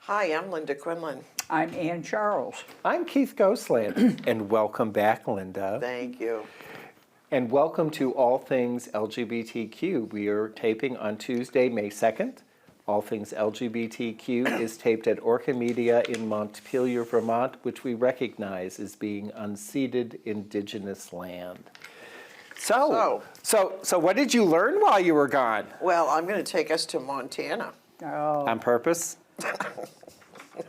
Hi, I'm Linda Quinlan. I'm Ann Charles. I'm Keith Ghostland, and welcome back, Linda. Thank you. And welcome to All Things LGBTQ. We are taping on Tuesday, May 2nd. All Things LGBTQ is taped at Orca Media in Montpelier, Vermont, which we recognize as being unceded Indigenous land. So what did you learn while you were gone? Well, I'm going to take us to Montana. Oh, On purpose?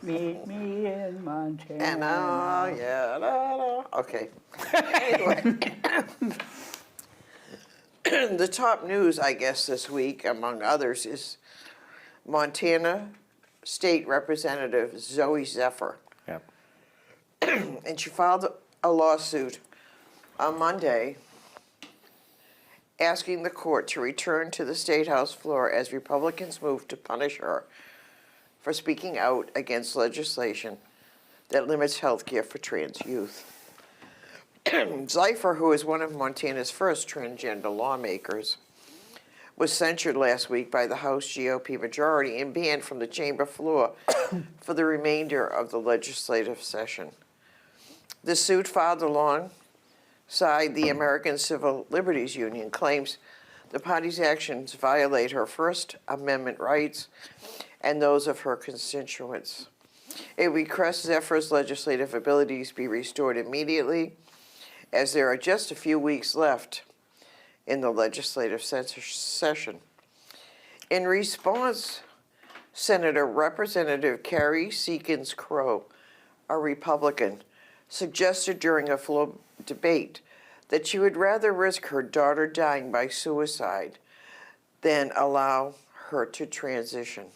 meet me in Montana. And yeah, da, da. Okay. Anyway, the top news, I guess, this week, among others, is Montana State Representative Zoe Zephyr. Yep. And she filed a lawsuit on Monday asking the court to return to the State House floor as Republicans move to punish her for speaking out against legislation that limits health care for trans youth. Zephyr, who is one of Montana's first transgender lawmakers, was censured last week by the House GOP majority and banned from the chamber floor for the remainder of the legislative session. The suit, filed alongside the American Civil Liberties Union, claims the party's actions violate her First Amendment rights and those of her constituents. It requests Zephyr's legislative abilities be restored immediately, as there are just a few weeks left in the legislative session. In response, Senator Representative Carrie Seekins Crow, a Republican, suggested during a floor debate that she would rather risk her daughter dying by suicide than allow her to transition.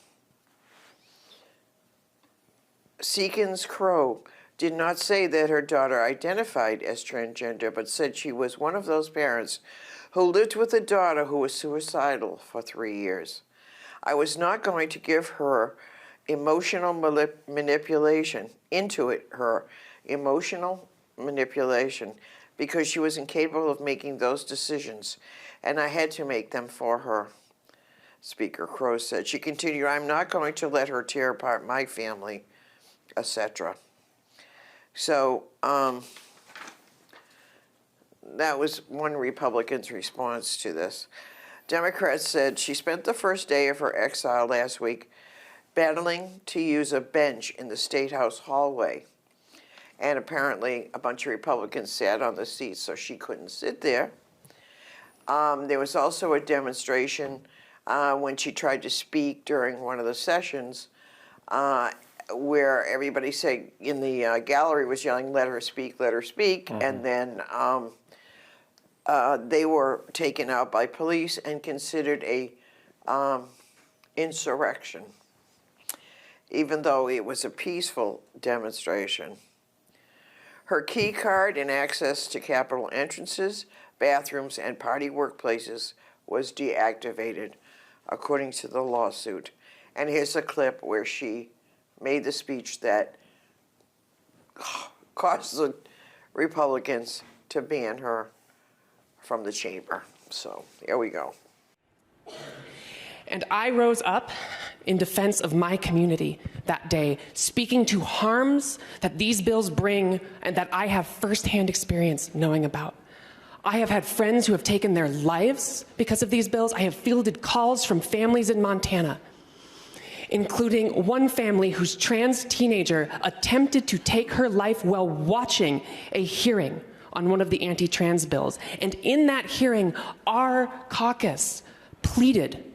Seekins Crow did not say that her daughter identified as transgender, but said she was one of those parents who lived with a daughter who was suicidal for 3 years. I was not going to give her emotional manipulation, because she was incapable of making those decisions, and I had to make them for her, Speaker Crow said. She continued, I'm not going to let her tear apart my family, etc. So that was one Republican's response to this. Democrats said she spent the first day of her exile last week battling to use a bench in the State House hallway. And apparently a bunch of Republicans sat on the seats, so she couldn't sit there. There was also a demonstration when she tried to speak during one of the sessions where everybody said in the gallery was yelling, let her speak, mm-hmm. And then they were taken out by police and considered a insurrection, even though it was a peaceful demonstration. Her key card and access to Capitol entrances, bathrooms, and party workplaces was deactivated, according to the lawsuit. And here's a clip where she made the speech that caused the Republicans to ban her from the chamber. So here we go. And I rose up in defense of my community that day, speaking to harms that these bills bring and that I have firsthand experience knowing about. I have had friends who have taken their lives because of these bills. I have fielded calls from families in Montana, including one family whose trans teenager attempted to take her life while watching a hearing on one of the anti-trans bills. And in that hearing, our caucus pleaded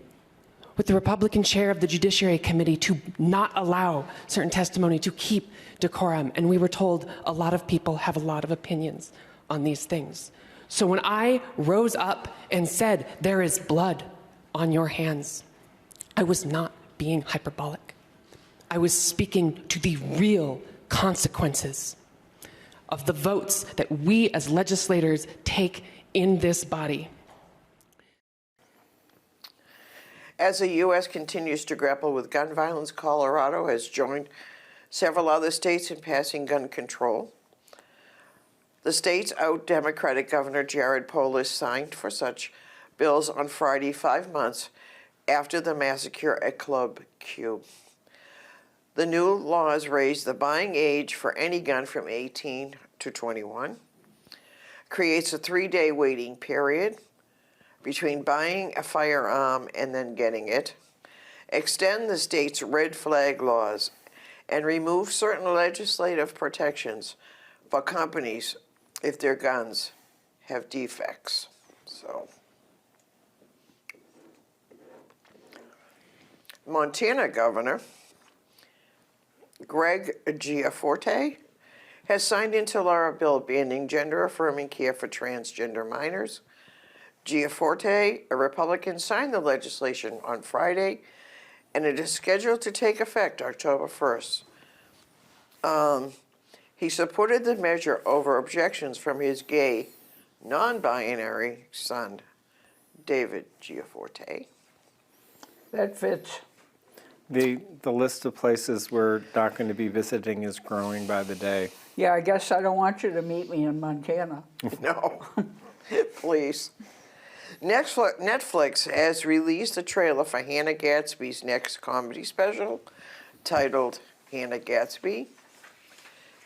with the Republican chair of the Judiciary Committee to not allow certain testimony, to keep decorum. And we were told a lot of people have a lot of opinions on these things. So when I rose up and said, there is blood on your hands, I was not being hyperbolic. I was speaking to the real consequences of the votes that we as legislators take in this body. As the U.S. continues to grapple with gun violence, Colorado has joined several other states in passing gun control. The state's out-Democratic Governor Jared Polis signed for such bills on Friday, 5 months after the massacre at Club Q. The new laws raise the buying age for any gun from 18 to 21, creates a 3-day waiting period between buying a firearm and then getting it, extend the state's red flag laws, and remove certain legislative protections for companies if their guns have defects. So, Montana Governor Greg Gianforte has signed into law a bill banning gender-affirming care for transgender minors. Gianforte, a Republican, signed the legislation on Friday, and it is scheduled to take effect October 1st. He supported the measure over objections from his gay, non-binary son, David Gianforte. That fits. The list of places we're not going to be visiting is growing by the day. Yeah, I guess I don't want you to meet me in Montana. No, please. Netflix has released a trailer for Hannah Gadsby's next comedy special titled Hannah Gadsby.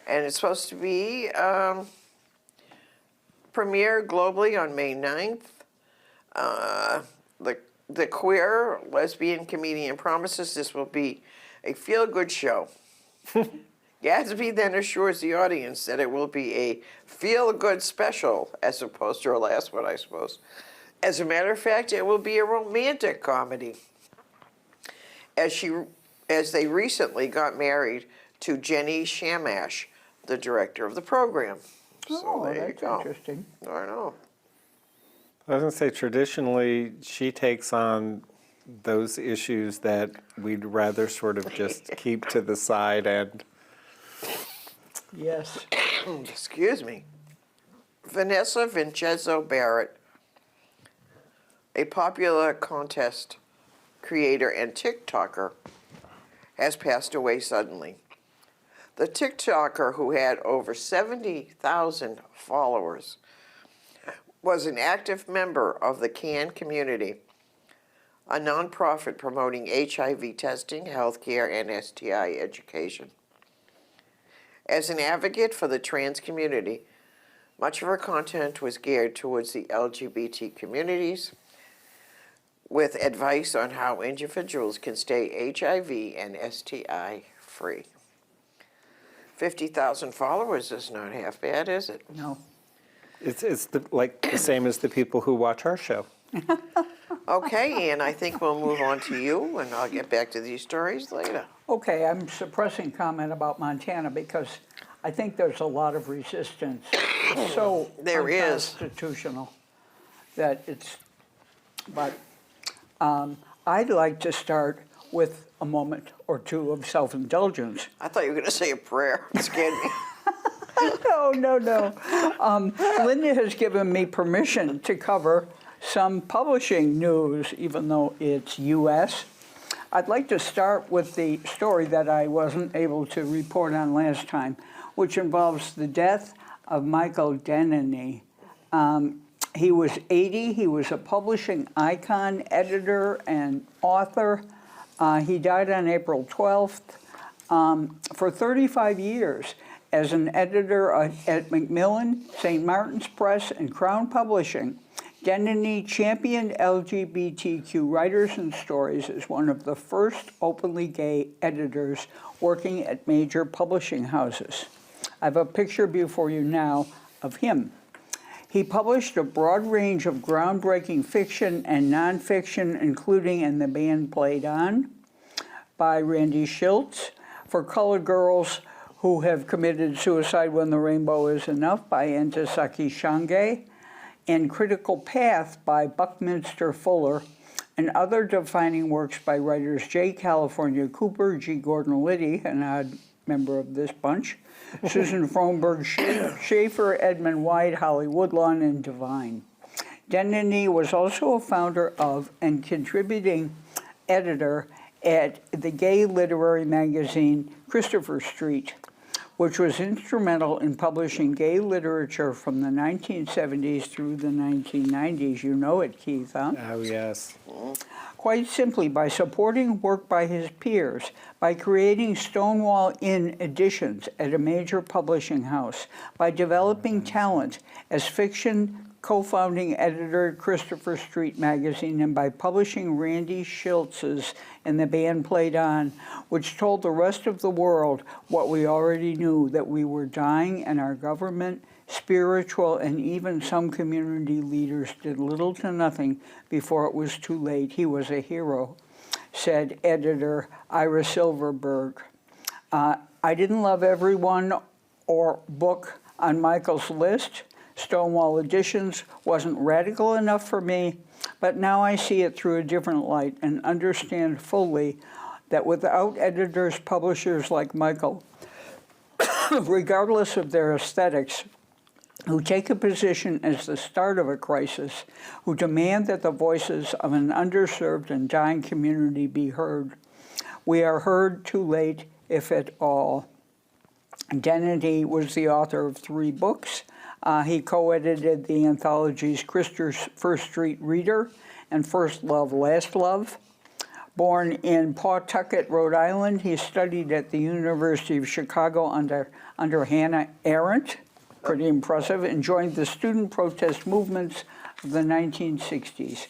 And it's supposed to be premiere globally on May 9th. The queer lesbian comedian promises this will be a feel-good show. Gadsby then assures the audience that it will be a feel-good special as opposed to her last one, I suppose. As a matter of fact, it will be a romantic comedy, as they recently got married to Jenny Shamash, the director of the program. So there you that's go. interesting. I know. I was going to say, traditionally, she takes on those issues that we'd rather sort of just keep to the side and... Yes. Excuse me. Vanessa Vincenzo Barrett, a popular contest creator and TikToker, has passed away suddenly. The TikToker, who had over 70,000 followers, was an active member of the CAN community, a nonprofit promoting HIV testing, healthcare, and STI education. As an advocate for the trans community, much of her content was geared towards the LGBT communities, with advice on how individuals can stay HIV and STI free. 50,000 followers is not half bad, is it? No. It's like the same as the people who watch our show. Okay, Ann, I think we'll move on to you, and I'll get back to these stories later. Okay, I'm suppressing comment about Montana because I think there's a lot of resistance. It's so There is. unconstitutional that it's, but I'd like to start with a moment or two of self-indulgence. I thought you were going to say a prayer. It scared me. No. Linda has given me permission to cover some publishing news, even though it's U.S. I'd like to start with the story that I wasn't able to report on last time, which involves the death of Michael Denneny. He was 80. He was a publishing icon, editor, and author. He died on April 12th. For 35 years, as an editor at Macmillan, St. Martin's Press, and Crown Publishing, Denneny championed LGBTQ writers and stories as one of the first openly gay editors working at major publishing houses. I have a picture before you now of him. He published a broad range of groundbreaking fiction and nonfiction, including And the Band Played On by Randy Shilts, For Colored Girls Who Have Committed Suicide When the Rainbow Is Enough by Ntozake Shange, and Critical Path by Buckminster Fuller, and other defining works by writers J. California Cooper, G. Gordon Liddy, an odd member of this bunch, Susan Frohnberg Schaefer, Edmund White, Holly Woodlawn, and Devine. Denneny was also a founder of and contributing editor at the gay literary magazine Christopher Street, which was instrumental in publishing gay literature from the 1970s through the 1990s. You know it, Keith, huh? Oh, yes. Quite simply, by supporting work by his peers, by creating Stonewall Inn editions at a major publishing house, by developing talent as fiction co-founding editor at Christopher Street magazine, and by publishing Randy Schultz's And the Band Played On, which told the rest of the world what we already knew, that we were dying and our government, spiritual, and even some community leaders did little to nothing before it was too late. He was a hero, said editor Ira Silverberg. I didn't love everyone or book on Michael's list. Stonewall Editions wasn't radical enough for me, but now I see it through a different light and understand fully that without editors, publishers like Michael, regardless of their aesthetics, who take a position as the start of a crisis, who demand that the voices of an underserved and dying community be heard, we are heard too late, if at all. Dennedy was the author of 3 books. He co-edited the anthologies Christopher First Street Reader and First Love, Last Love. Born in Pawtucket, Rhode Island, he studied at the University of Chicago under Hannah Arendt, pretty impressive, and joined the student protest movements of the 1960s.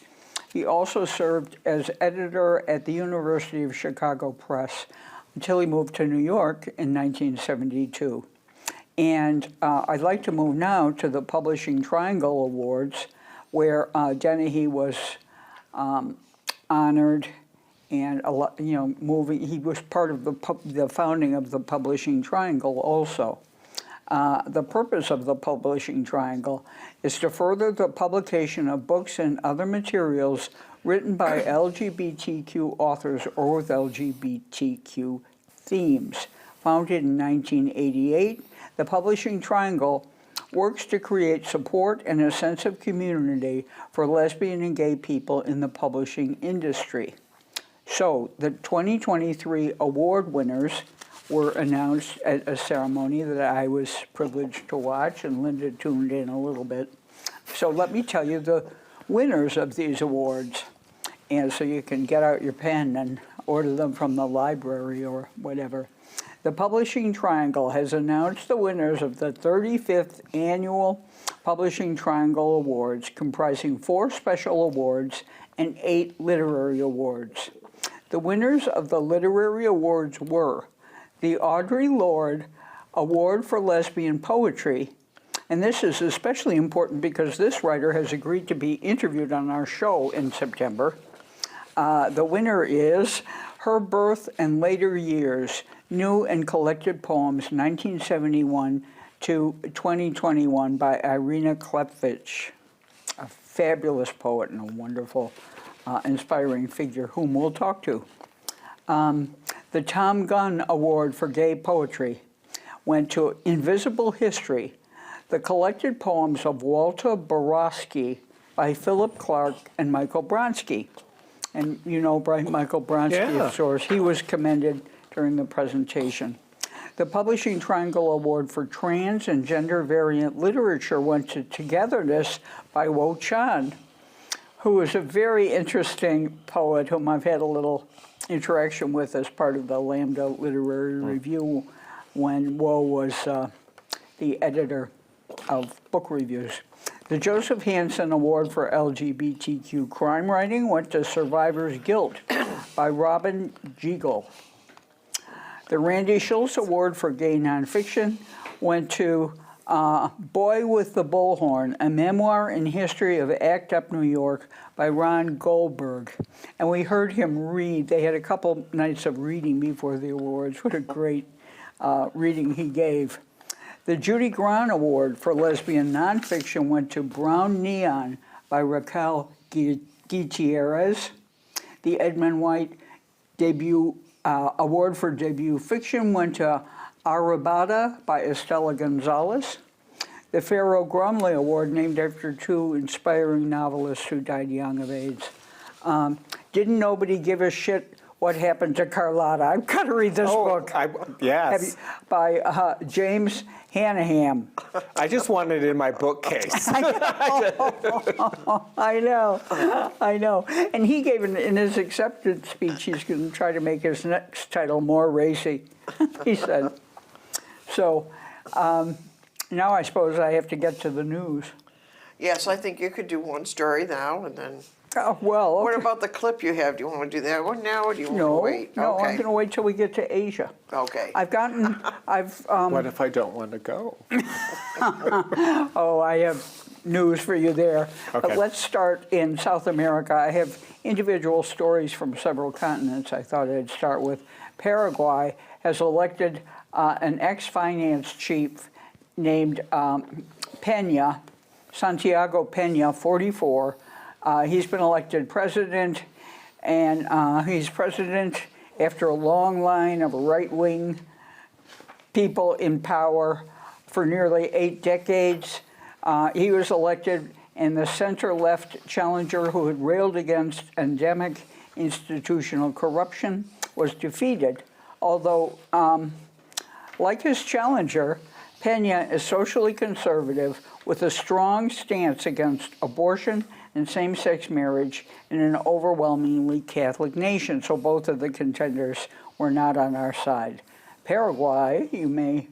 He also served as editor at the University of Chicago Press until he moved to New York in 1972. And I'd like to move now to the Publishing Triangle Awards, where Dennehy was honored, and he was part of the founding of the Publishing Triangle also. The purpose of the Publishing Triangle is to further the publication of books and other materials written by LGBTQ authors or with LGBTQ themes. Founded in 1988, the Publishing Triangle works to create support and a sense of community for lesbian and gay people in the publishing industry. So, the 2023 award winners were announced at a ceremony that I was privileged to watch, and Linda tuned in a little bit. So let me tell you the winners of these awards, and so you can get out your pen and order them from the library or whatever. The Publishing Triangle has announced the winners of the 35th Annual Publishing Triangle Awards, comprising 4 special awards and 8 literary awards. The winners of the literary awards were the Audre Lorde Award for Lesbian Poetry, and this is especially important because this writer has agreed to be interviewed on our show in September. The winner is Her Birth and Later Years, New and Collected Poems, 1971 to 2021 by Irina Klepvich, a fabulous poet and a wonderful, inspiring figure whom we'll talk to. The Tom Gunn Award for Gay Poetry went to Invisible History, the collected poems of Walter Borowski by Philip Clark and Michael Bronsky. And you know Michael Bronsky, of course. He was commended during the presentation. The Publishing Triangle Award for Trans and Gender Variant Literature went to Togetherness by Wo Chan, who is a very interesting poet whom I've had a little interaction with as part of the Lambda Literary Review when Wo was the editor of book reviews. The Joseph Hansen Award for LGBTQ crime writing went to Survivor's Guilt by Robin Giegel. The Randy Schultz Award for Gay Nonfiction went to Boy with the Bullhorn, a memoir in history of ACT UP New York by Ron Goldberg. And we heard him read. They had a couple nights of reading before the awards. What a great reading he gave. The Judy Grahn Award for Lesbian Nonfiction went to Brown Neon by Raquel Gutierrez. The Edmund White Award for Debut Fiction went to Arrabada by Estela Gonzalez. The Pharaoh Grumley Award, named after 2 inspiring novelists who died young of AIDS. Didn't Nobody Give a Shit What Happened to Carlotta. I've got to read this book. Yes. By James Hanahan. I just want it in my bookcase. I know. And he gave in his acceptance speech, he's going to try to make his next title more racy, he said. So now I suppose I have to get to the news. Yes, I think you could do one story now and then. Oh, well, okay. What about the clip you have? Do you want to do that one now or do you want to No, wait? no, Okay. I'm going to wait till we get to Asia. Okay. What if I don't want to go? Oh, I have news for you there. Okay. But let's start in South America. I have individual stories from several continents. I thought I'd start with Paraguay has elected an ex-finance chief named Peña, Santiago Peña, 44. He's been elected president, and he's president after a long line of right-wing people in power for nearly 8 decades. He was elected, and the center-left challenger who had railed against endemic institutional corruption was defeated, although, like his challenger, Peña is socially conservative with a strong stance against abortion and same-sex marriage in an overwhelmingly Catholic nation. So both of the contenders were not on our side. Paraguay, you may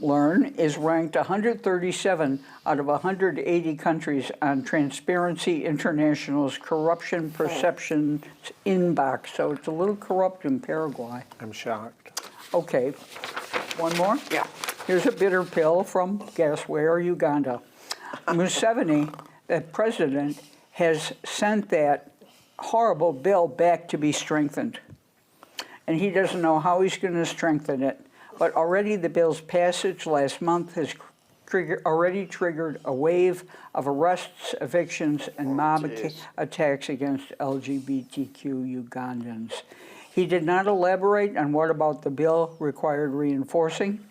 learn, is ranked 137 out of 180 countries on Transparency International's Corruption Perceptions Index. So it's a little corrupt in Paraguay. I'm shocked. Okay, one more? Yeah. Here's a bitter pill from, guess where, Uganda. Museveni, the president, has sent that horrible bill back to be strengthened. And he doesn't know how he's going to strengthen it. But already the bill's passage last month has already triggered a wave of arrests, evictions, and mob attacks against LGBTQ Ugandans. He did not elaborate on what about the bill required reinforcing.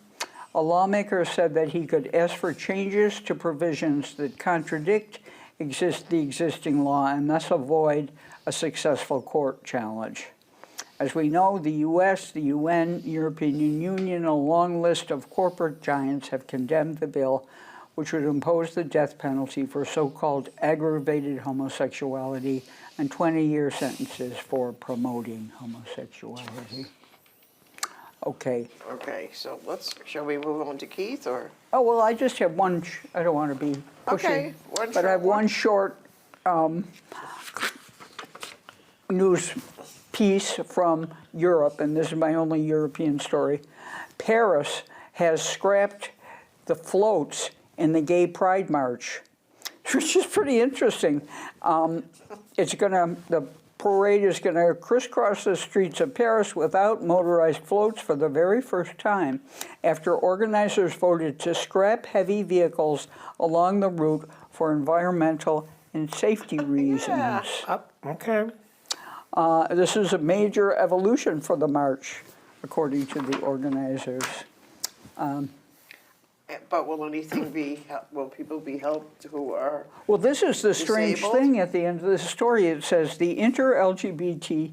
A lawmaker said that he could ask for changes to provisions that contradict the existing law and thus avoid a successful court challenge. As we know, the U.S., the UN, European Union, and a long list of corporate giants have condemned the bill, which would impose the death penalty for so-called aggravated homosexuality and 20-year sentences for promoting homosexuality. Okay. Okay, so shall we move on to Keith or? Oh, well, I just have one, I don't want to be pushing. Okay, but I have one short news piece from Europe, and this is my only European story. Paris has scrapped the floats in the Gay Pride March, which is pretty interesting. The parade is going to crisscross the streets of Paris without motorized floats for the very first time after organizers voted to scrap heavy vehicles along the route for environmental and safety reasons. Yeah. Okay. This is a major evolution for the march, according to the organizers. But will people be helped who are? Well, this is the strange Disabled? thing at the end of the story. It says the inter-LGBT,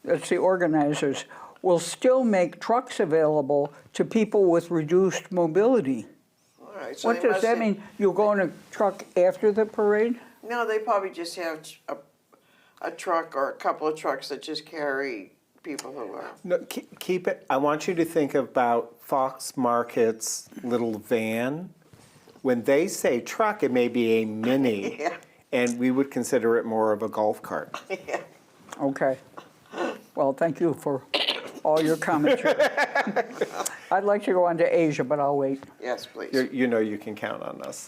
that's the organizers, will still make trucks available to people with reduced mobility. All right. So What they does must that have- mean? You'll go in a truck after the parade? No, they probably just have a truck or a couple of trucks that just carry people who are. No, keep it. I want you to think about Fox Market's little van. When they say truck, it may be a mini, Yeah. and we would consider it more of a golf cart. Yeah. Okay. Well, thank you for all your commentary. I'd like to go on to Asia, but I'll wait. Yes, please. You know you can count on us.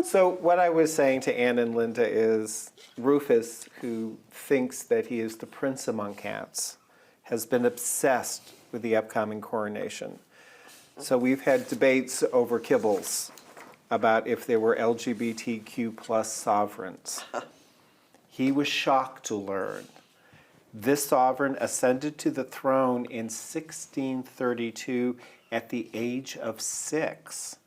So what I was saying to Ann and Linda is Rufus, who thinks that he is the prince among cats, has been obsessed with the upcoming coronation. So we've had debates over kibbles about if there were LGBTQ plus sovereigns. He was shocked to learn this sovereign ascended to the throne in 1632 at the age of 6.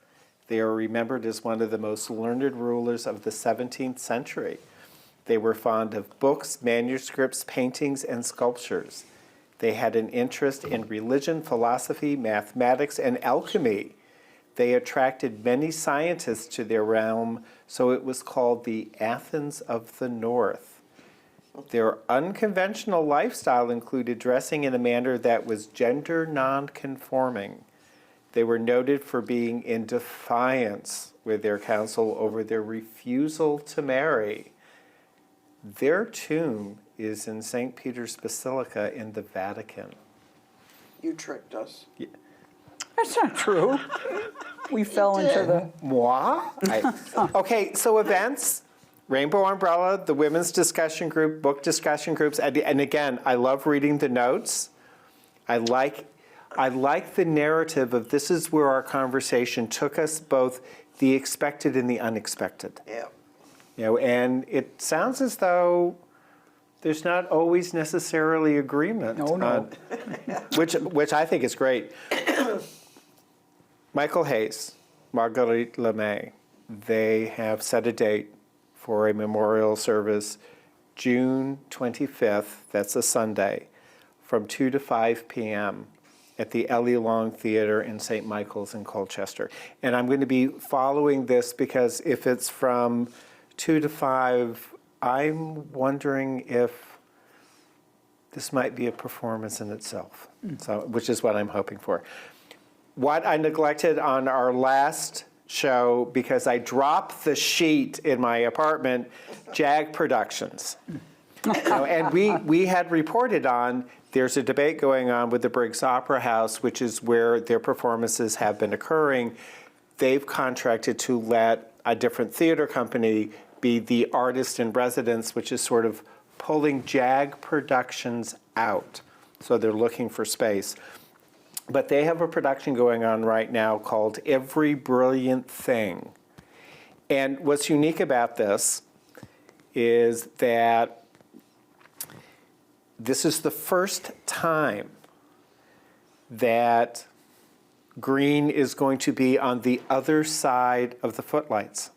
They are remembered as one of the most learned rulers of the 17th century. They were fond of books, manuscripts, paintings, and sculptures. They had an interest in religion, philosophy, mathematics, and alchemy. They attracted many scientists to their realm, so it was called the Athens of the North. Their unconventional lifestyle included dressing in a manner that was gender non-conforming. They were noted for being in defiance with their council over their refusal to marry. Their tomb is in St. Peter's Basilica in the Vatican. You tricked us. That's not true. We fell into the... Moi? Okay, so events, Rainbow Umbrella, the women's discussion group, book discussion groups, and again, I love reading the notes. I like the narrative of this is where our conversation took us, both the expected and the unexpected. Yeah. You know, and it sounds as though there's not always necessarily agreement. No. On, which I think is great. Michael Hayes, Marguerite LeMay, they have set a date for a memorial service June 25th, that's a Sunday, from 2 to 5 p.m. at the Ellie Long Theater in St. Michael's in Colchester. And I'm going to be following this because if it's from 2 to 5, I'm wondering if this might be a performance in itself, so which is what I'm hoping for. What I neglected on our last show, because I dropped the sheet in my apartment, JAG Productions. And we had reported on, there's a debate going on with the Briggs Opera House, which is where their performances have been occurring. They've contracted to let a different theater company be the artist in residence, which is sort of pulling JAG Productions out. So they're looking for space. But they have a production going on right now called Every Brilliant Thing. And what's unique about this is that this is the first time that Green is going to be on the other side of the footlights.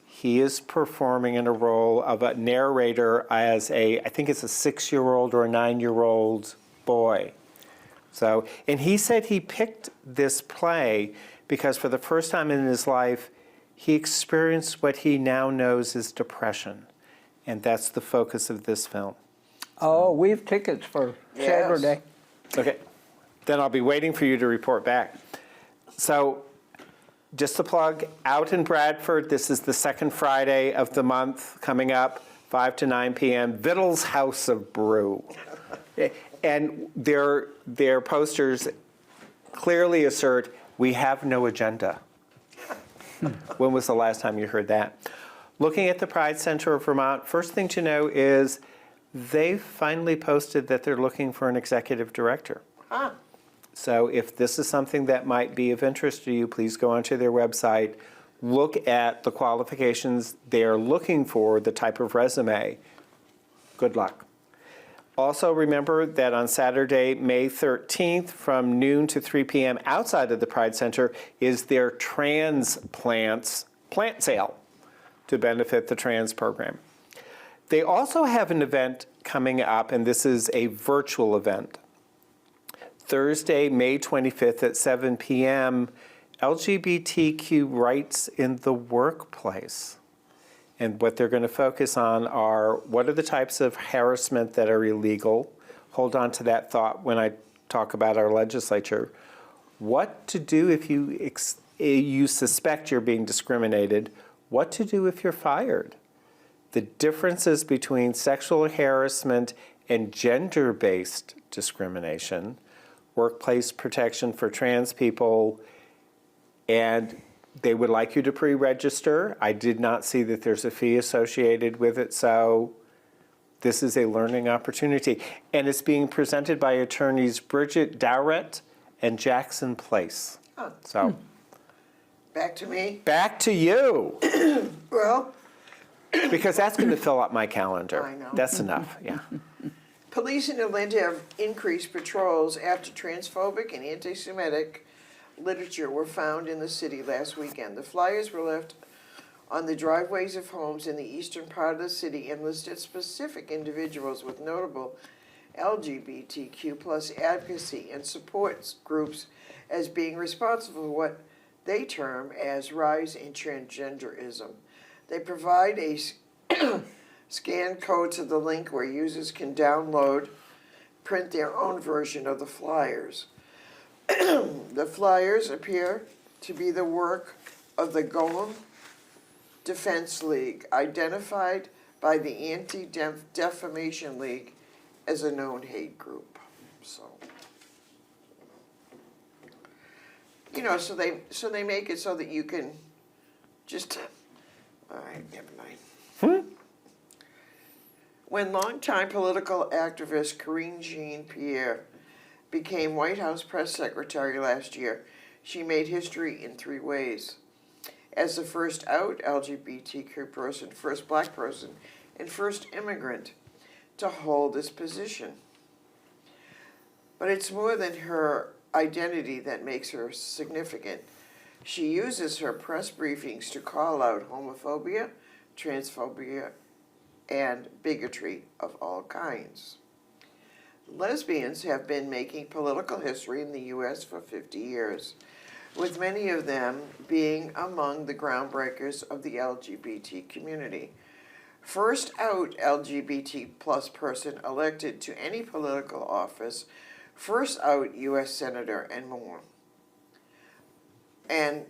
He is performing in a role of a narrator as I think it's a 6-year-old or a 9-year-old boy. So, and he said he picked this play because for the first time in his life, he experienced what he now knows is depression. And that's the focus of this film. Oh, we have tickets for Saturday. Okay, then I'll be waiting for you to report back. So, just to plug, out in Bradford, this is the second Friday of the month coming up, 5 to 9 p.m., Vittles House of Brew. And their posters clearly assert, we have no agenda. When was the last time you heard that? Looking at the Pride Center of Vermont, first thing to know is they've finally posted that they're looking for an executive director. Huh. So if this is something that might be of interest to you, please go onto their website, look at the qualifications they're looking for, the type of resume. Good luck. Also remember that on Saturday, May 13th, from noon to 3 p.m. outside of the Pride Center is their plant sale to benefit the trans program. They also have an event coming up, and this is a virtual event. Thursday, May 25th at 7 p.m., LGBTQ rights in the workplace. And what they're going to focus on are what are the types of harassment that are illegal. Hold on to that thought when I talk about our legislature. What to do if you suspect you're being discriminated. What to do if you're fired. The differences between sexual harassment and gender-based discrimination, workplace protection for trans people, and they would like you to pre-register. I did not see that there's a fee associated with it, so this is a learning opportunity. And it's being presented by attorneys Bridget Dowrett and Jackson Place. Oh. So, Back to me. back to you, Well, because that's going to fill up my calendar. I know. That's enough, yeah. police in Atlanta have increased patrols after transphobic and anti-Semitic literature were found in the city last weekend. The flyers were left on the driveways of homes in the eastern part of the city and listed specific individuals with notable LGBTQ plus advocacy and support groups as being responsible for what they term as rise in transgenderism. They provide a scan code to the link where users can download, print their own version of the flyers. The flyers appear to be the work of the Golem Defense League, identified by the Anti-Defamation League as a known hate group. So, you know, so they make it so that you can just, all right, never mind. When longtime political activist Karine Jean-Pierre became White House press secretary last year, she made history in 3 ways. As the first out LGBTQ person, first black person, and first immigrant to hold this position. But it's more than her identity that makes her significant. She uses her press briefings to call out homophobia, transphobia, and bigotry of all kinds. Lesbians have been making political history in the U.S. for 50 years, with many of them being among the groundbreakers of the LGBT community. First out LGBT plus person elected to any political office, first out U.S. Senator, and more. And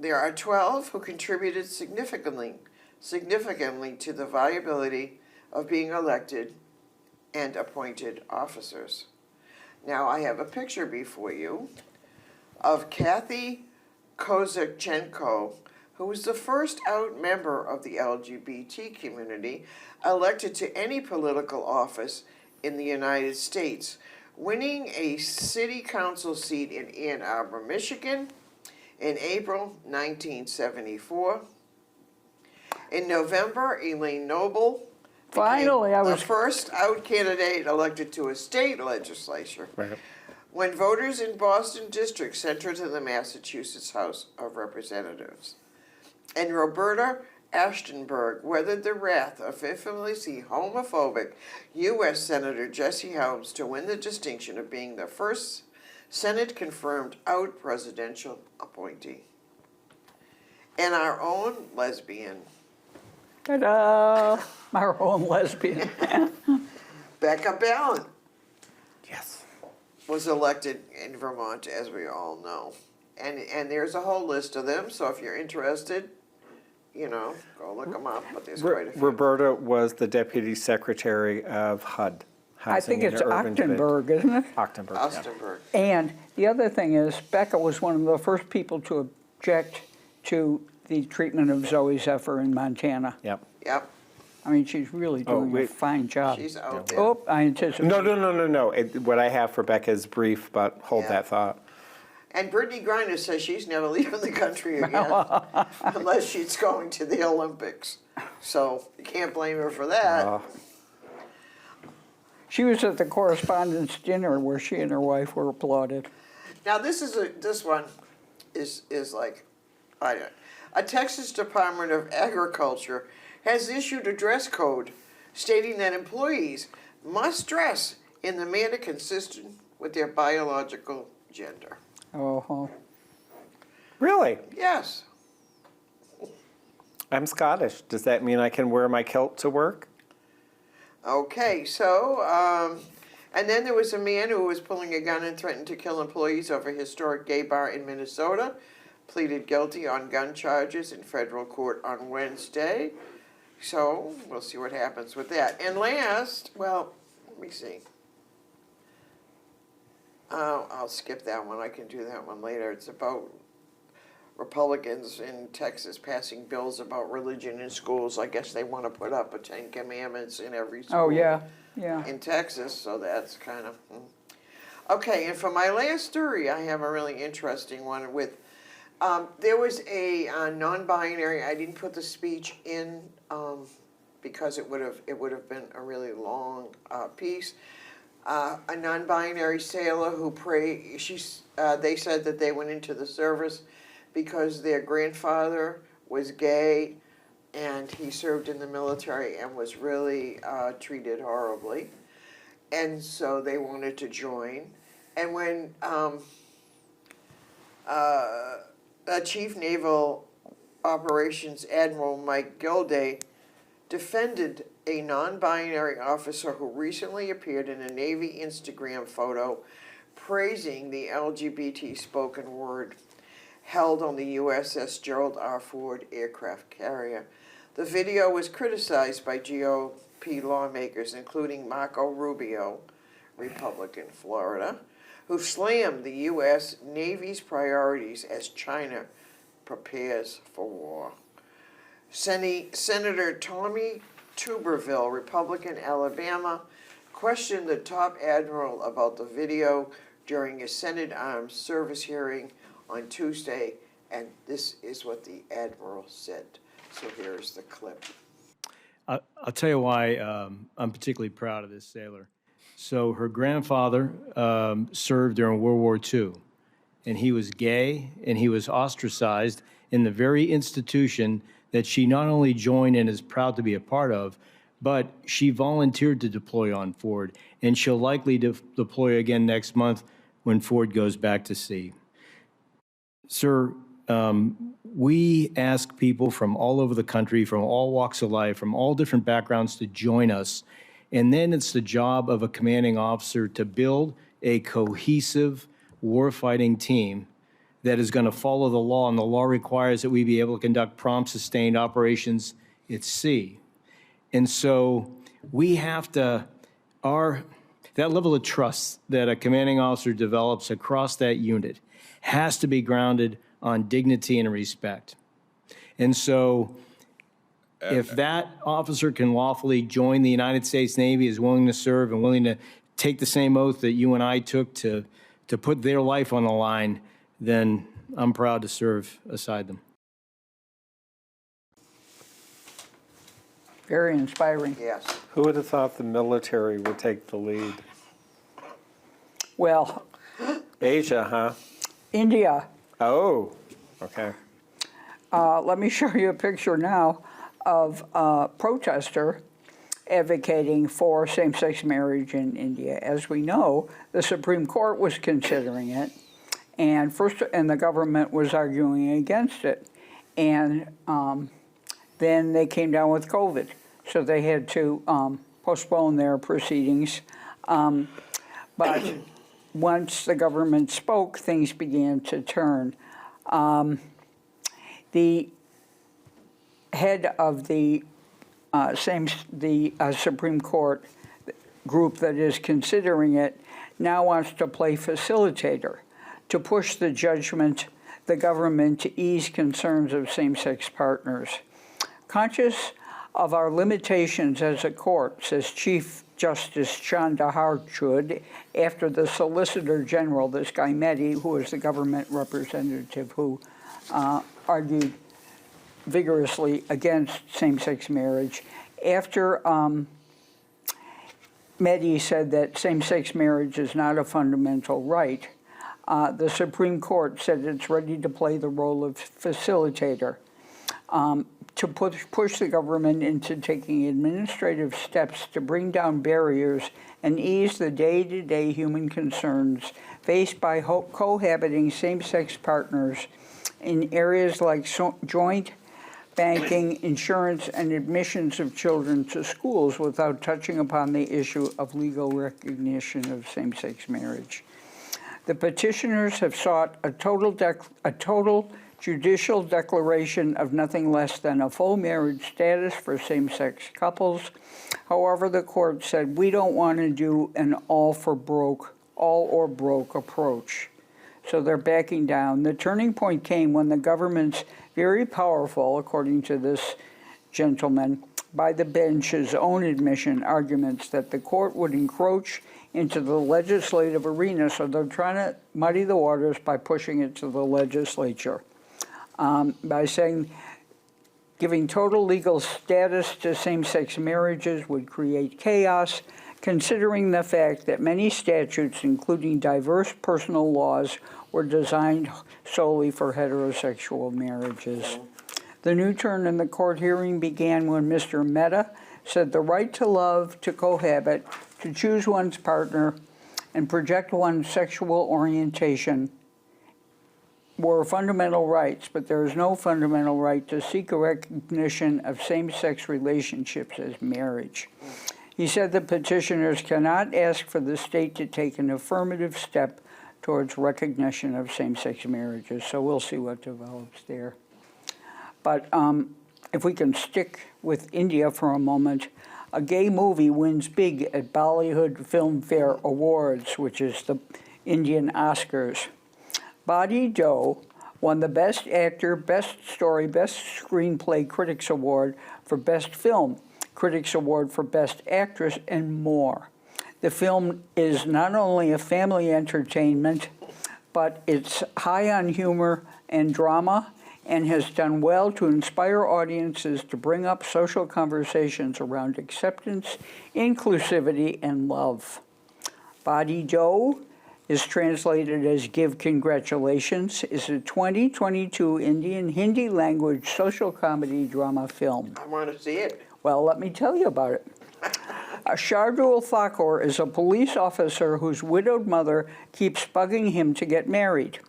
there are 12 who contributed significantly to the viability of being elected and appointed officers. Now I have a picture before you of Kathy Kozachenko, who was the first out member of the LGBT community elected to any political office in the United States, winning a city council seat in Ann Arbor, Michigan in April 1974. In November, Elaine Noble Finally, I became was the first out candidate elected to a state legislature. Right. When voters in Boston district sent her to the Massachusetts House of Representatives. And Roberta Ashtenberg weathered the wrath of infamously homophobic U.S. Senator Jesse Helms to win the distinction of being the first Senate-confirmed out presidential appointee. And our own lesbian, ta-da, our own lesbian. Becca Balint, Yes. was elected in Vermont, as we all know. And there's a whole list of them, so if you're interested, you know, go look them up, but there's quite a few. Roberta was the deputy secretary of HUD. I think Housing and it's Urban Development. Ochtenberg, isn't it? Ochtenberg, yeah. Ostenberg. And the other thing is, Becca was one of the first people to object to the treatment of Zoe Zephyr in Montana. Yep. Yep, I mean, she's really doing a wait. fine job. she's out there. Oh, I anticipate. No. What I have for Becca is brief, but hold Yeah. that thought. And Brittany Griner says she's never leaving the country again unless she's going to the Olympics. So you can't blame her for that. She was at the correspondence dinner where she and her wife were applauded. Now this one is like, I don't. A Texas Department of Agriculture has issued a dress code stating that employees must dress in the manner consistent with their biological gender. Oh, Really? Yes. I'm Scottish. Does that mean I can wear my kilt to work? Okay, so, and then there was a man who was pulling a gun and threatened to kill employees of a historic gay bar in Minnesota, pleaded guilty on gun charges in federal court on Wednesday. So we'll see what happens with that. And last, well, let me see. I'll skip that one. I can do that one later. It's about Republicans in Texas passing bills about religion in schools. I guess they want to put up a 10 Commandments in every school. oh yeah. In Texas, so that's kind of... Okay, and for my last story, I have a really interesting one with... there was a non-binary, I didn't put the speech in because it would have been a really long piece. A non-binary sailor who they said that they went into the service because their grandfather was gay and he served in the military and was really treated horribly. and so they wanted to join. And when Chief Naval Operations Admiral Mike Gilday defended a non-binary officer who recently appeared in a Navy Instagram photo praising the LGBT spoken word held on the USS Gerald R. Ford aircraft carrier. The video was criticized by GOP lawmakers, including Marco Rubio, Republican, Florida, who slammed the U.S. Navy's priorities as China prepares for war. Senator Tommy Tuberville, Republican, Alabama, questioned the top admiral about the video during a Senate Armed Service hearing on Tuesday, and this is what the admiral said. So here's the clip. I'll tell you why I'm particularly proud of this sailor. So her grandfather served during World War II, and he was gay, and he was ostracized in the very institution that she not only joined and is proud to be a part of, but she volunteered to deploy on Ford, and she'll likely deploy again next month when Ford goes back to sea. Sir, we ask people from all over the country, from all walks of life, from all different backgrounds to join us. And then it's the job of a commanding officer to build a cohesive warfighting team that is going to follow the law, and the law requires that we be able to conduct prompt, sustained operations at sea. And so we have to, that level of trust that a commanding officer develops across that unit has to be grounded on dignity and respect. And so if that officer can lawfully join the United States Navy, is willing to serve and willing to take the same oath that you and I took to put their life on the line, then I'm proud to serve aside them. Very inspiring. Yes. Who would have thought the military would take the lead? Well, Asia, huh? India. Oh, okay. Let me show you a picture now of a protester advocating for same-sex marriage in India. As we know, the Supreme Court was considering it, and the government was arguing against it. And then they came down with COVID, so they had to postpone their proceedings. But once the government spoke, things began to turn. The head of the Supreme Court group that is considering it now wants to play facilitator to push the government to ease concerns of same-sex partners. Conscious of our limitations as a court, says Chief Justice Chanda Harchud, after the Solicitor General, this guy Mehdi, who is the government representative who argued vigorously against same-sex marriage, after Mehdi said that same-sex marriage is not a fundamental right, the Supreme Court said it's ready to play the role of facilitator to push the government into taking administrative steps to bring down barriers and ease the day-to-day human concerns faced by cohabiting same-sex partners in areas like joint banking, insurance, and admissions of children to schools without touching upon the issue of legal recognition of same-sex marriage. The petitioners have sought a total judicial declaration of nothing less than a full marriage status for same-sex couples. However, the court said, we don't want to do an all or broke approach. So they're backing down. The turning point came when the government's very powerful, according to this gentleman, by the bench's own admission, arguments that the court would encroach into the legislative arena, so they're trying to muddy the waters by pushing it to the legislature. By saying giving total legal status to same-sex marriages would create chaos, considering the fact that many statutes, including diverse personal laws, were designed solely for heterosexual marriages. The new turn in the court hearing began when Mr. Mehta said the right to love, to cohabit, to choose one's partner, and project one's sexual orientation were fundamental rights, but there is no fundamental right to seek a recognition of same-sex relationships as marriage. He said the petitioners cannot ask for the state to take an affirmative step towards recognition of same-sex marriages, so we'll see what develops there. But if we can stick with India for a moment, a gay movie wins big at Bollywood Filmfare Awards, which is the Indian Oscars. Badi Doe won the Best Actor, Best Story, Best Screenplay Critics Award for Best Film, Critics Award for Best Actress, and more. The film is not only a family entertainment, but it's high on humor and drama and has done well to inspire audiences to bring up social conversations around acceptance, inclusivity, and love. Badi Doe is translated as Give Congratulations, is a 2022 Indian Hindi language social comedy drama film. I want to see it. Well, let me tell you about it. Shardul Thakur is a police officer whose widowed mother keeps bugging him to get married.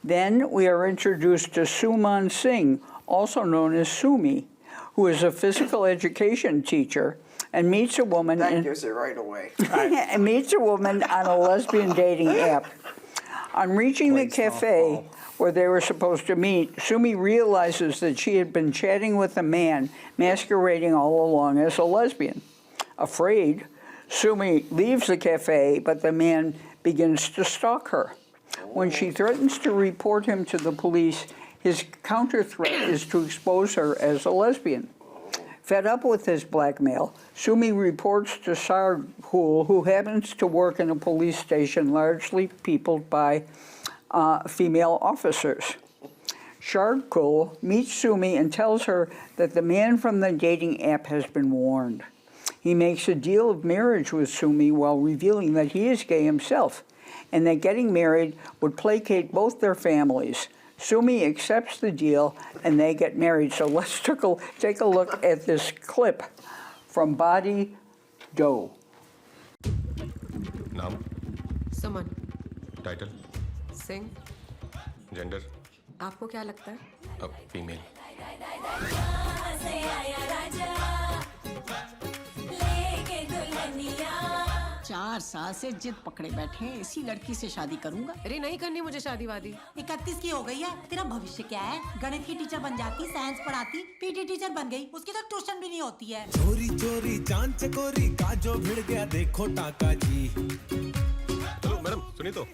Then we are introduced to Suman Singh, also known as Sumi, who is a physical education teacher and meets a woman That gives it right away. and meets a woman on a lesbian dating app. On reaching the cafe where they were supposed to meet, Sumi realizes that she had been chatting with a man masquerading all along as a lesbian. Afraid, Sumi leaves the cafe, but the man begins to stalk her. When she threatens to report him to the police, his counter-threat is to expose her as a lesbian. Fed up with his blackmail, Sumi reports to Shardul, who happens to work in a police station largely peopled by female officers. Shardul meets Sumi and tells her that the man from the dating app has been warned. He makes a deal of marriage with Sumi while revealing that he is gay himself, and that getting married would placate both their families. Sumi accepts the deal, and they get married. So let's take a look at this clip from Badi Doe. नाम, सुमन title, Singh, gender, आपको क्या लगता है? अब female. चार साल से जिद पकड़े बैठे हैं, इसी लड़की से शादी करूंगा। अरे नहीं करनी मुझे शादी वादी। 31 की हो गई है, तेरा भविष्य क्या है? गणित की टीचर बन जाती, साइंस पढ़ाती, पीटी टीचर बन गई, उसकी तो ट्यूशन भी नहीं होती है। चोरी चोरी चांद चकोरी का जो भिड़ गया देखो टाका जी। हेलो मैडम, सुनिए तो,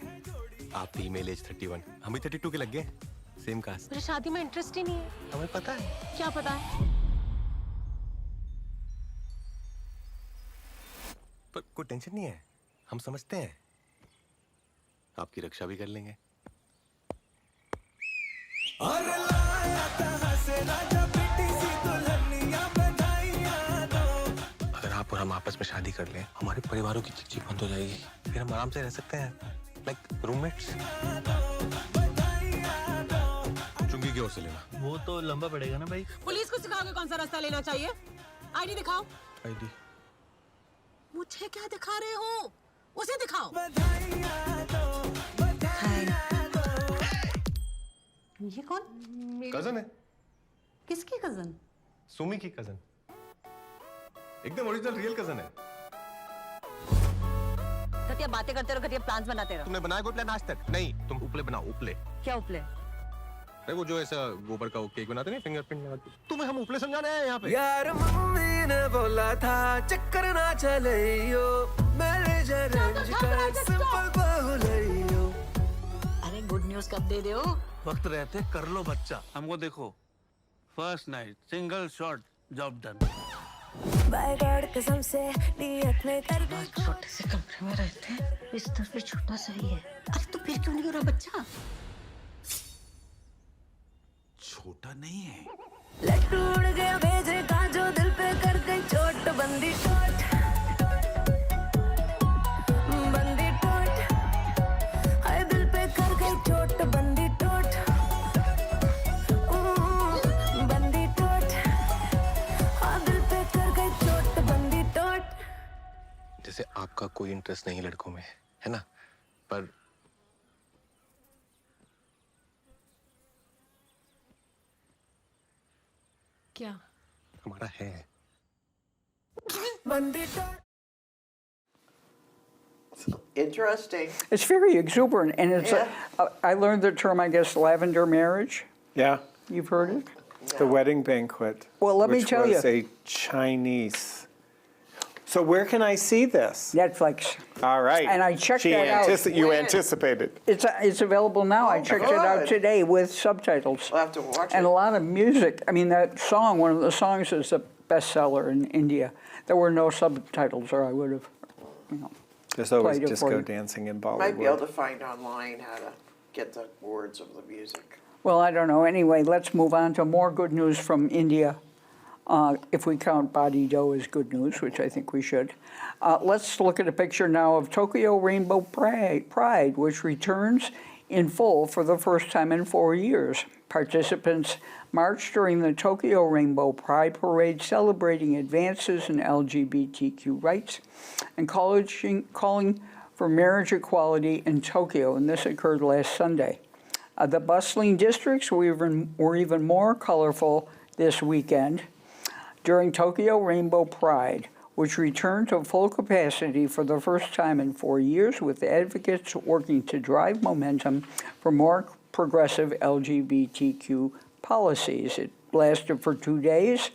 आप फीमेल एज 31, हम भी 32 के लग गए, सेम कास्ट। मुझे शादी में इंटरेस्ट ही नहीं है। हमें पता है। क्या पता है? पर कोई टेंशन नहीं है, हम समझते हैं, आपकी रक्षा भी कर लेंगे। अगर आप और हम आपस में शादी कर लें, हमारे परिवारों की चिक बंद हो जाएगी, फिर हम आराम से रह सकते हैं, लाइक रूममेट्स। चुंगी की ओर से लेना। वो तो लंबा पड़ेगा ना भाई। पुलिस को सिखाओगे कौन सा रास्ता लेना चाहिए? आईडी दिखाओ। आईडी। मुझे क्या दिखा रहे हो? उसे दिखाओ। ये कौन? कजन है, किसकी कजन? सुमी की कजन, एकदम ओरिजिनल रियल कजन है। घटिया बातें करते रहो, घटिया प्लान्स बनाते रहो। तुमने बनाया कोई प्लान आज तक? नहीं, तुम उपले बनाओ, उपले। क्या उपले? अरे वो जो ऐसा गोबर का केक बनाते नहीं, फिंगरप्रिंट लगाते। तुम्हें हम उपले समझाने आए हैं यहाँ पे। यार मम्मी ने बोला था चक्कर ना चले यो, मैनेजर रेंज का सिंपल बहुलैयो। अरे गुड न्यूज कब दे रहे हो? वक्त रहते कर लो बच्चा। हमको देखो, first night single shot job done. By God कसम से नियत में कर दे। छोटे से कमरे में रहते हैं, बिस्तर भी छोटा सा ही है। अरे तो फिर क्यों नहीं हो रहा बच्चा? छोटा नहीं है। लट्टू उड़ गया भेजे का जो दिल पे कर गई चोट, बंदी टोट बंदी टोट, हाय दिल पे कर गई चोट, बंदी टोट बंदी टोट, हाँ दिल पे कर गई चोट, जैसे आपका कोई इंटरेस्ट नहीं लड़कों में, है ना? पर क्या? हमारा है। Interesting. It's very exuberant, and it's. I learned the term, I guess, lavender marriage. Yeah, You've heard it? the wedding banquet. Well, let me which tell was you. a Chinese. So where can I see this? Netflix. All right. And I checked that out. You When? anticipated. It's available now. I checked it out good. today with subtitles. We'll have to watch And it. a lot of music. I mean, that song, one of the songs is a bestseller in India. There were no subtitles, or I would have, There's always Played it for disco you. dancing in Might be able Bollywood. to find online how to get the words of the music. Well, I don't know. Anyway, let's move on to more good news from India. If we count Body Dough as good news, which I think we should. Let's look at a picture now of Tokyo Rainbow Pride, which returns in full for the first time in 4 years. Participants marched during the Tokyo Rainbow Pride Parade celebrating advances in LGBTQ rights and calling for marriage equality in Tokyo, and this occurred last Sunday. The bustling districts were even more colorful this weekend during Tokyo Rainbow Pride, which returned to full capacity for the first time in 4 years, with advocates working to drive momentum for more progressive LGBTQ policies. It lasted for 2 days.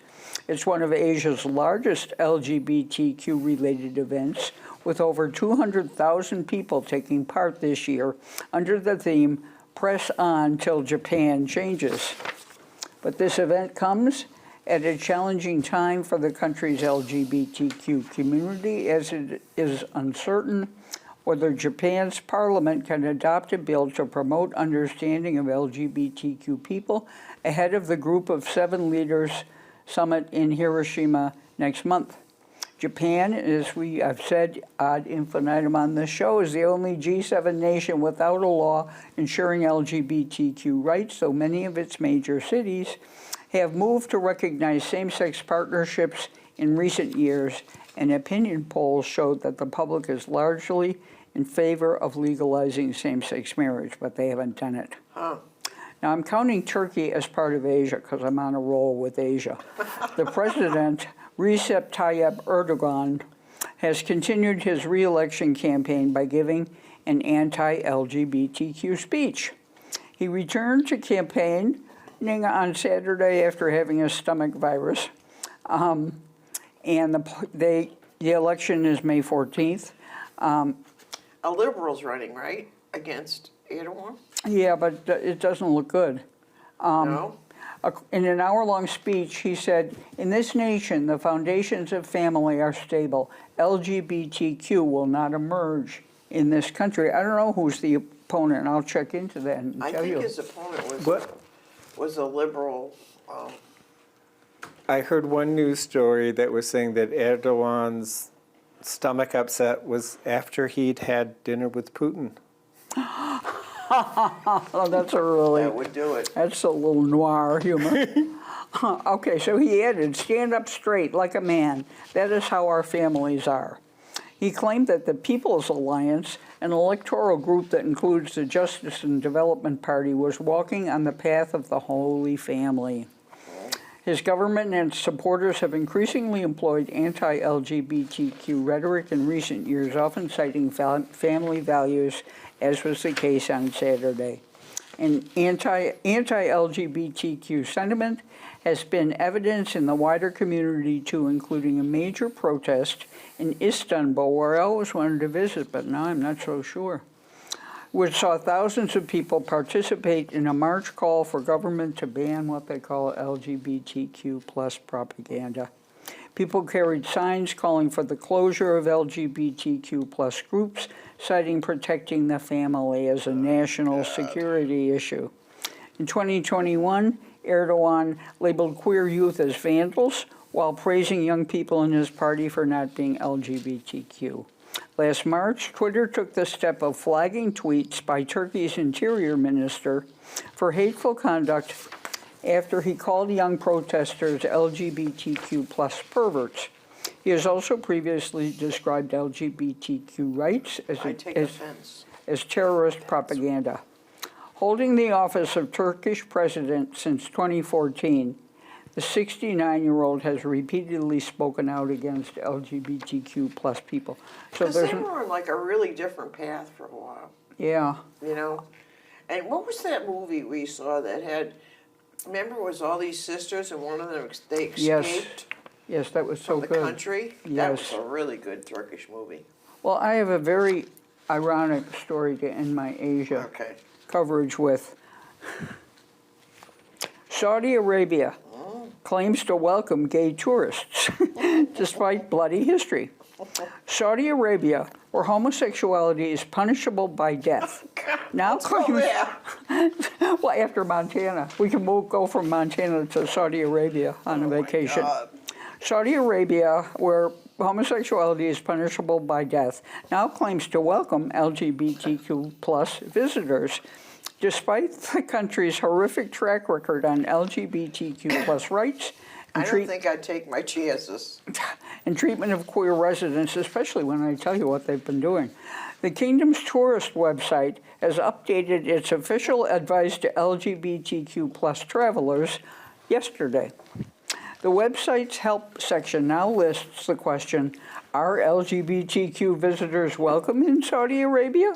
It's one of Asia's largest LGBTQ-related events, with over 200,000 people taking part this year under the theme, Press On Till Japan Changes. But this event comes at a challenging time for the country's LGBTQ community, as it is uncertain whether Japan's parliament can adopt a bill to promote understanding of LGBTQ people ahead of the Group of 7 Leaders Summit in Hiroshima next month. Japan, as we have said ad infinitum on this show, is the only G7 nation without a law ensuring LGBTQ rights, though many of its major cities have moved to recognize same-sex partnerships in recent years, and opinion polls showed that the public is largely in favor of legalizing same-sex marriage, but they haven't done it. Huh. Now, I'm counting Turkey as part of Asia because I'm on a roll with Asia. The president, Recep Tayyip Erdogan, has continued his re-election campaign by giving an anti-LGBTQ speech. He returned to campaigning on Saturday after having a stomach virus, and the election is May 14th. A liberal's running, right, against Erdogan? Yeah, but it doesn't look good. No? In an hour-long speech, he said, "In this nation, the foundations of family are stable. LGBTQ will not emerge in this country." I don't know who's the opponent. I'll check into that and I tell think you. his opponent What? was a liberal. I heard one news story that was saying that Erdogan's stomach upset was after he'd had dinner with Putin. Oh, that's a really... That would do it. That's a little noir humor. Okay, so he added, "Stand up straight like a man. That is how our families are." He claimed that the People's Alliance, an electoral group that includes the Justice and Development Party, was walking on the path of the Holy Family. His government and supporters have increasingly employed anti-LGBTQ rhetoric in recent years, often citing family values, as was the case on Saturday. And anti-LGBTQ sentiment has been evident in the wider community too, including a major protest in Istanbul, where I always wanted to visit, but now I'm not so sure, which saw thousands of people participate in a march call for government to ban what they call LGBTQ plus propaganda. People carried signs calling for the closure of LGBTQ plus groups, citing protecting the family as a national security issue. In 2021, Erdogan labeled queer youth as vandals while praising young people in his party for not being LGBTQ. Last March, Twitter took the step of flagging tweets by Turkey's interior minister for hateful conduct after he called young protesters LGBTQ plus perverts. He has also previously described LGBTQ rights I take offense. as terrorist propaganda. Holding the office of Turkish president since 2014, the 69-year-old has repeatedly spoken out against LGBTQ plus people. So Because they were on like a really different path for a while, yeah, you know? And what was that movie we saw that had, remember it was all these sisters and one of them, they escaped yes, that was so from the good. country? That Yes. was a really good Turkish movie. Well, I have a very ironic story to end my Asia Okay. coverage with. Saudi Arabia claims to welcome gay tourists despite bloody history. Saudi Arabia, where homosexuality is punishable by death, now claims. Well, after Montana, we can go from Montana to Saudi Arabia on a vacation. God. Saudi Arabia, where homosexuality is punishable by death, now claims to welcome LGBTQ plus visitors, despite the country's horrific track record on LGBTQ plus rights I don't think I'd take my chances. and treatment of queer residents, especially when I tell you what they've been doing. The kingdom's tourist website has updated its official advice to LGBTQ plus travelers yesterday. The website's help section now lists the question, are LGBTQ visitors welcome in Saudi Arabia?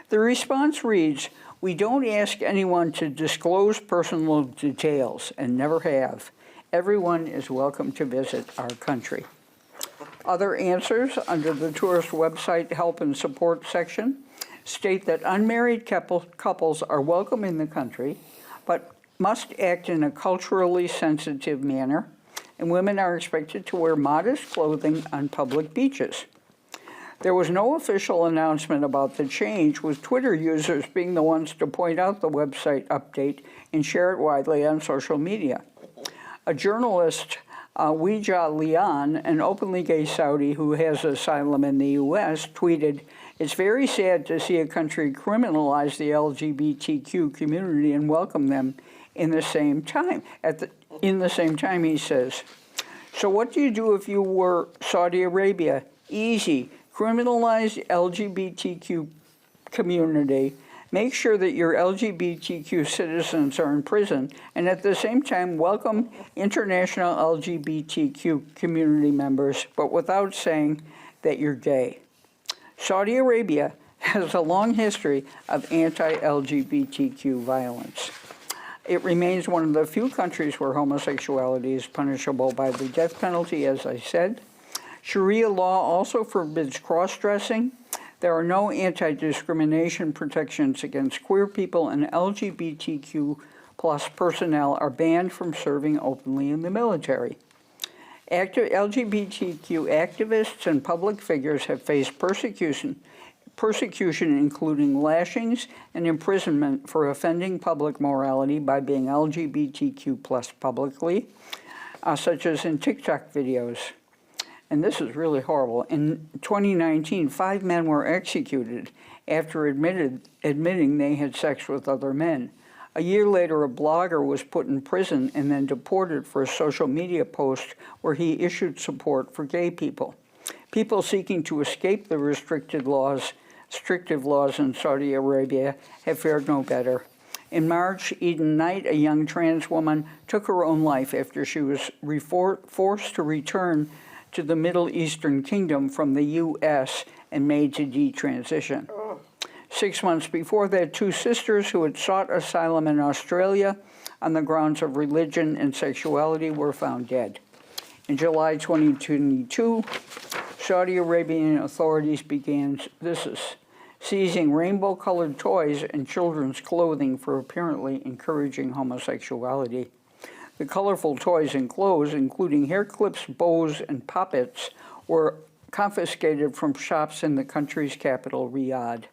The response reads, we don't ask anyone to disclose personal details and never have. Everyone is welcome to visit our country. Other answers under the tourist website help and support section state that unmarried couples are welcome in the country, but must act in a culturally sensitive manner, and women are expected to wear modest clothing on public beaches. There was no official announcement about the change, with Twitter users being the ones to point out the website update and share it widely on social media. A journalist, Weijia Lian, an openly gay Saudi who has asylum in the U.S., tweeted, it's very sad to see a country criminalize the LGBTQ community and welcome them in the same time. In the same time, he says, so what do you do if you were Saudi Arabia? Easy. Criminalize LGBTQ community, make sure that your LGBTQ citizens are in prison, and at the same time welcome international LGBTQ community members, but without saying that you're gay. Saudi Arabia has a long history of anti-LGBTQ violence. It remains one of the few countries where homosexuality is punishable by the death penalty, as I said. Sharia law also forbids cross-dressing. There are no anti-discrimination protections against queer people, and LGBTQ plus personnel are banned from serving openly in the military. LGBTQ activists and public figures have faced persecution including lashings and imprisonment for offending public morality by being LGBTQ plus publicly, such as in TikTok videos. And this is really horrible. In 2019, 5 men were executed after admitting they had sex with other men. A year later, a blogger was put in prison and then deported for a social media post where he issued support for gay people. People seeking to escape the restrictive laws in Saudi Arabia have fared no better. In March, Eden Knight, a young trans woman, took her own life after she was forced to return to the Middle Eastern kingdom from the U.S. and made to detransition. 6 months before that, 2 sisters who had sought asylum in Australia on the grounds of religion and sexuality were found dead. In July 2022, Saudi Arabian authorities began seizing rainbow-colored toys and children's clothing for apparently encouraging homosexuality. The colorful toys and clothes, including hair clips, bows, and poppets, were confiscated from shops in the country's capital, Riyadh.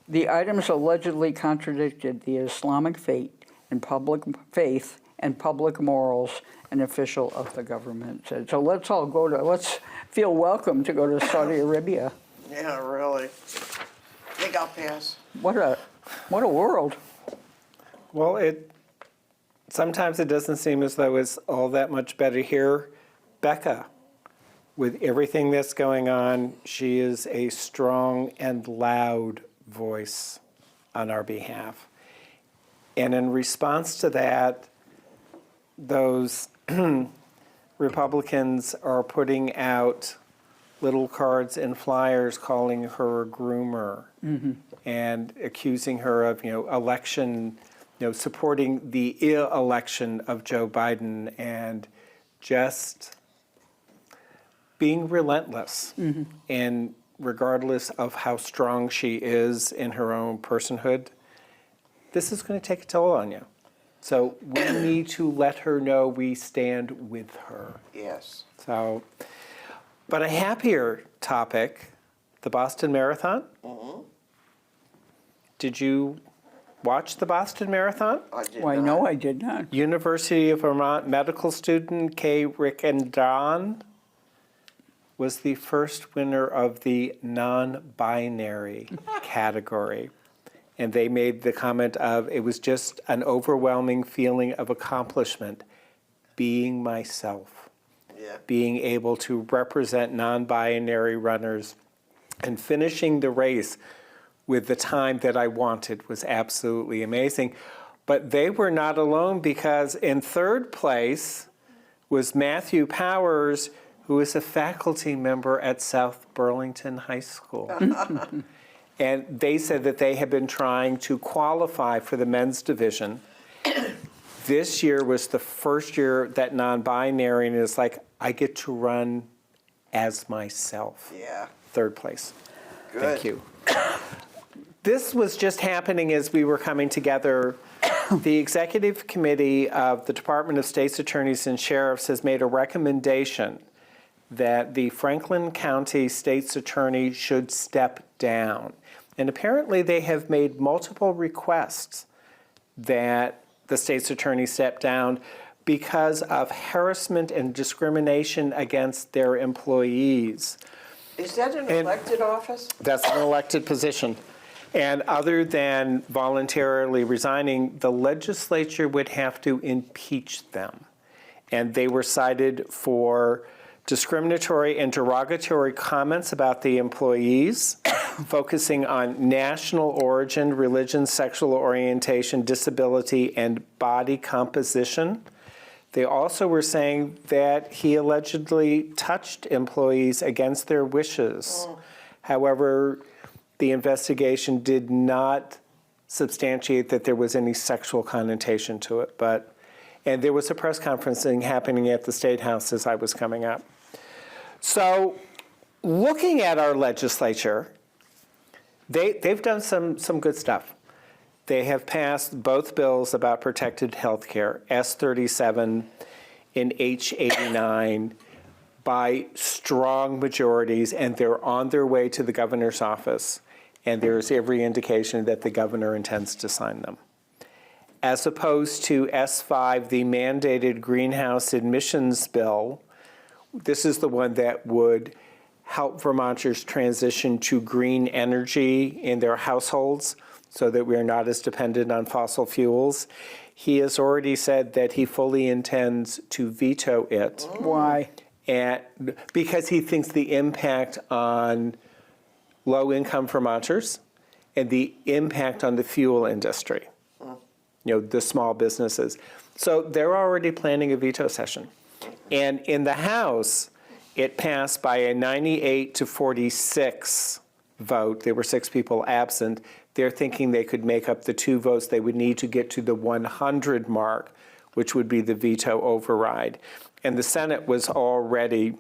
The items allegedly contradicted the Islamic faith and public morals, an official of the government said. So let's feel welcome to go to Saudi Arabia. Yeah, really. I think I'll pass. What a world. Well, sometimes it doesn't seem as though it's all that much better here. Becca, with everything that's going on, she is a strong and loud voice on our behalf. And in response to that, those Republicans are putting out little cards and flyers calling her a groomer and accusing her of, election, supporting the election of Joe Biden and just being relentless. And regardless of how strong she is in her own personhood, this is going to take a toll on you. So we need to let her know we stand with her. Yes. So, but a happier topic, the Boston Marathon. Did you watch the Boston Marathon? I did Why, not. no, I did not. University of Vermont medical student Kay Rickendon was the first winner of the non-binary category. And they made the comment of, it was just an overwhelming feeling of accomplishment, being myself, Yeah. being able to represent non-binary runners and finishing the race with the time that I wanted was absolutely amazing. But they were not alone, because in third place was Matthew Powers, who is a faculty member at South Burlington High School. And they said that they had been trying to qualify for the men's division. This year was the first year that non-binary, and it's like, I get to run as myself. Yeah. Third place. Good. Thank you. This was just happening as we were coming together. The executive committee of the Department of State's Attorneys and Sheriffs has made a recommendation that the Franklin County State's Attorney should step down. And apparently they have made multiple requests that the State's Attorney step down because of harassment and discrimination against their employees. Is that an elected office? That's an elected position. And other than voluntarily resigning, the legislature would have to impeach them. And they were cited for discriminatory and derogatory comments about the employees, focusing on national origin, religion, sexual orientation, disability, and body composition. They also were saying that he allegedly touched employees against their wishes. However, the investigation did not substantiate that there was any sexual connotation to it. And there was a press conferencing happening at the State House as I was coming up. So looking at our legislature, they've done some good stuff. They have passed both bills about protected health care, S37 and H89, by strong majorities, and they're on their way to the governor's office. And there's every indication that the governor intends to sign them. As opposed to S5, the mandated greenhouse emissions bill, this is the one that would help Vermonters transition to green energy in their households so that we are not as dependent on fossil fuels. He has already said that he fully intends to veto it. Why? Because he thinks the impact on low-income Vermonters and the impact on the fuel industry, the small businesses. So they're already planning a veto session. And in the House, it passed by a 98 to 46 vote. There were 6 people absent. They're thinking they could make up the 2 votes they would need to get to the 100 mark, which would be the veto override. And the Senate was already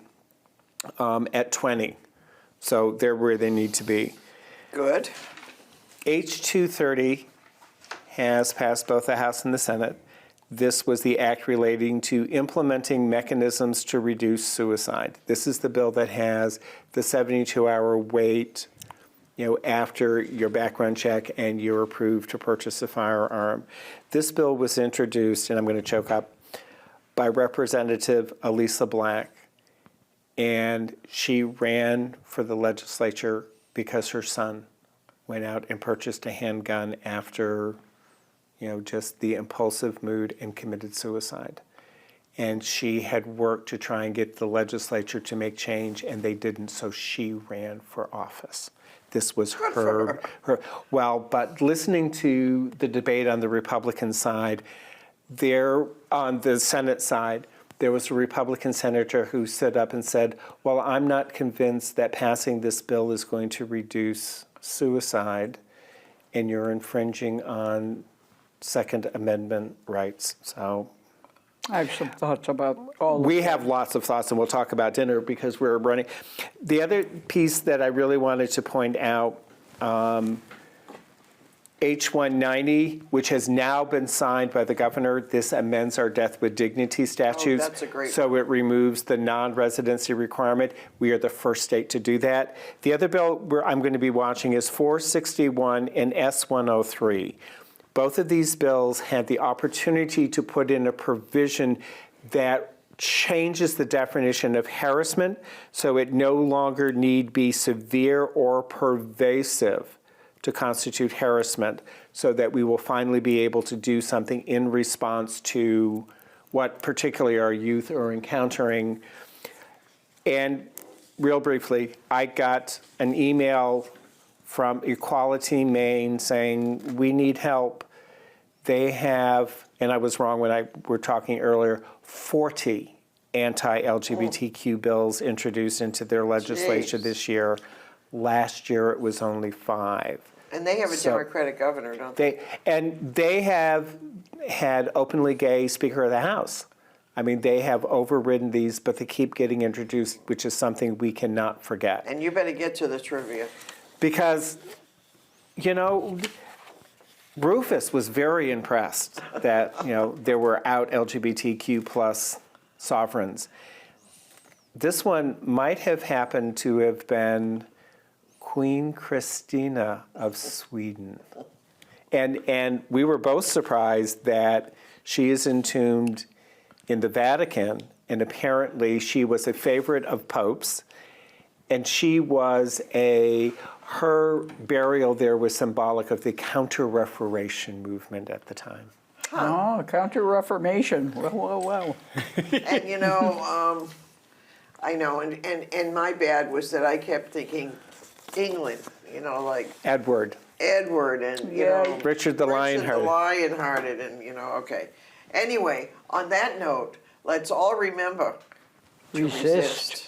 at 20. So they're where they need to be. Good. H230 has passed both the House and the Senate. This was the act relating to implementing mechanisms to reduce suicide. This is the bill that has the 72-hour wait, after your background check and you're approved to purchase a firearm. This bill was introduced, and I'm going to choke up, by Representative Elisa Black. And she ran for the legislature because her son went out and purchased a handgun after, just the impulsive mood and committed suicide. and she had worked to try and get the legislature to make change, and they didn't, so she ran for office. This was her. Well, but listening to the debate on the Republican side, there on the Senate side, there was a Republican senator who stood up and said, well, I'm not convinced that passing this bill is going to reduce suicide, and you're infringing on Second Amendment rights. So I have some thoughts about all of we that. have lots of thoughts, and we'll talk about dinner because we're running. The other piece that I really wanted to point out, H-190, which has now been signed by the governor, this amends our death with dignity statutes. that's a great So it removes the non-residency requirement. We are the first state to do that. The other bill I'm going to be watching is 461 and S-103. Both of these bills had the opportunity to put in a provision that changes the definition of harassment, so it no longer need be severe or pervasive to constitute harassment, so that we will finally be able to do something in response to what particularly our youth are encountering. And real briefly, I got an email from Equality Maine saying, we need help. They have, and I was wrong when we were talking earlier, 40 anti-LGBTQ bills introduced into their legislature this year. Last year, it was only 5. And they have a Democratic governor, don't they? They have had openly gay Speaker of the House. I mean, they have overridden these, but they keep getting introduced, which is something we cannot forget. And you better get to the trivia. Because, you know, Rufus was very impressed that, you know, there were out LGBTQ plus sovereigns. This one might have happened to have been Queen Christina of Sweden. And we were both surprised that she is entombed in the Vatican, and apparently she was a favorite of popes, and her burial there was symbolic of the Counter-Reformation movement at the time. Oh, Counter-Reformation. Well. And you know, I know, and my bad was that I kept thinking England, you know, like Edward and, you know, Richard the Lionhearted, and, you know, okay. Anyway, on that note, let's all remember to resist.